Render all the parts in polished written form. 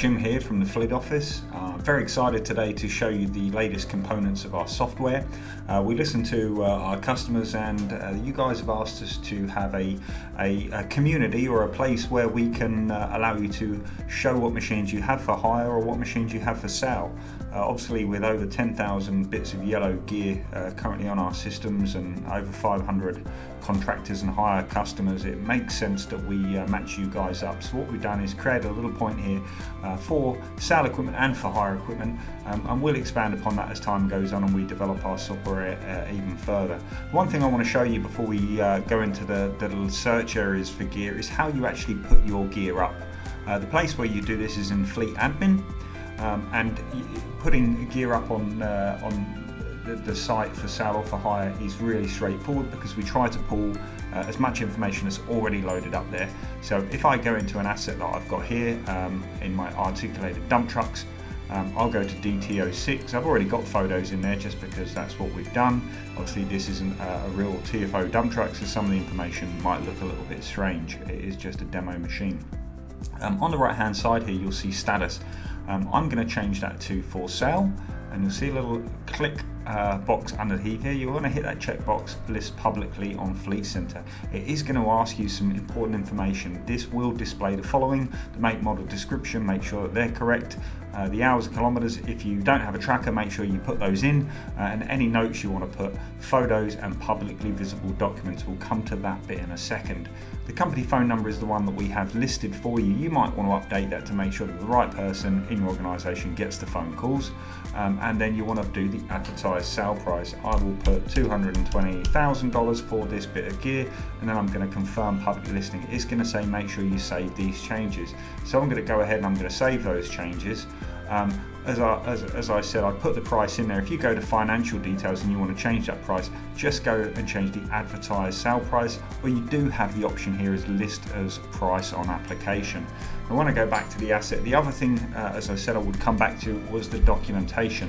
Jim here from the Fleet Office. Very excited today to show you the latest components of our software. We listened to our customers, and you guys have asked us to have a community or a place where we can allow you to show what machines you have for hire or what machines you have for sale. Obviously, with over 10,000 bits of yellow gear currently on our systems and over 500 contractors and hire customers, it makes sense that we match you guys up. So what we've done is create a little point here for sale equipment and for hire equipment, and we'll expand upon that as time goes on and we develop our software even further. One thing I want to show you before we go into the little search areas for gear is how you actually put your gear up. The place where you do this is in Fleet Admin, and putting gear up on the site for sale or for hire is really straightforward because we try to pull as much information as already loaded up there. So if I go into an asset that I've got here in my articulated dump trucks, I'll go to DTO6. I've already got photos in there just because that's what we've done. Obviously this isn't a real TFO dump truck, so some of the information might look a little bit strange. It is just a demo machine. On the right hand side here you'll see status. I'm going to change that to for sale, and you'll see a little click box underneath here. You want to hit that checkbox, list publicly on Fleet Center. It is going to ask you some important information. This will display the following: the make, model, description, make sure that they're correct, the hours and kilometers. If you don't have a tracker, make sure you put those in, and any notes you want to put, photos and publicly visible documents. We'll come to that bit in a second. The company phone number is the one that we have listed for you. You might want to update that to make sure that the right person in your organization gets the phone calls, and then you want to do the advertised sale price. I will put $220,000 for this bit of gear, and then I'm going to confirm public listing. It's going to say make sure you save these changes. So I'm going to go ahead and I'm going to save those changes. As I said, I put the price in there. If you go to financial details and you want to change that price, just go and change the advertised sale price, or you do have the option here as list as price on application. I want to go back to the asset. The other thing, as I said, I would come back to was the documentation.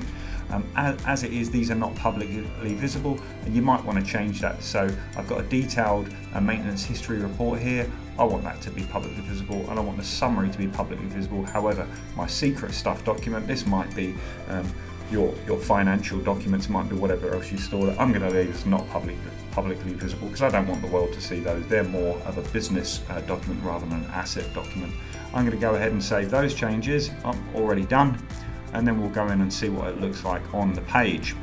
As it is, these are not publicly visible, and you might want to change that. So I've got a detailed maintenance history report here. I want that to be publicly visible, and I want the summary to be publicly visible. However, my secret stuff document, this might be your financial documents, might be whatever else you store. I'm going to leave this not publicly visible because I don't want the world to see those. They're more of a business document rather than an asset document. I'm going to go ahead and save those changes. I'm already done, and then we'll go in and see what it looks like on the page.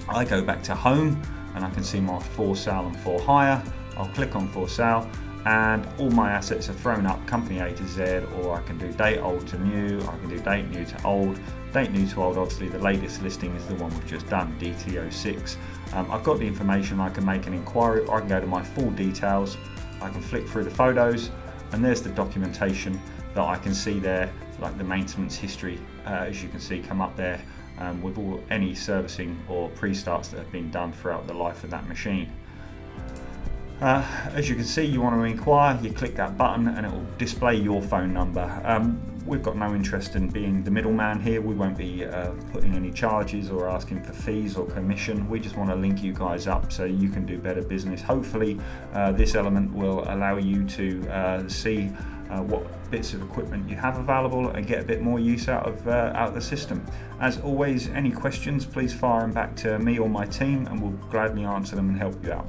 I go back to home and I can see my for sale and for hire. I'll click on for sale, and all my assets are thrown up, company A to Z, or I can do date old to new, I can do date new to old. Date new to old, obviously the latest listing is the one we've just done, DTO6. I've got the information, I can make an inquiry, or I can go to my full details, I can flick through the photos, and there's the documentation that I can see there, like the maintenance history, as you can see come up there, with any servicing or pre-starts that have been done throughout the life of that machine. As you can see, you want to inquire, you click that button and it will display your phone number. We've got no interest in being the middleman here. We won't be putting any charges or asking for fees or commission. We just want to link you guys up so you can do better business. Hopefully this element will allow you to see what bits of equipment you have available and get a bit more use out of the system. As always, any questions, please fire them back to me or my team and we'll gladly answer them and help you out.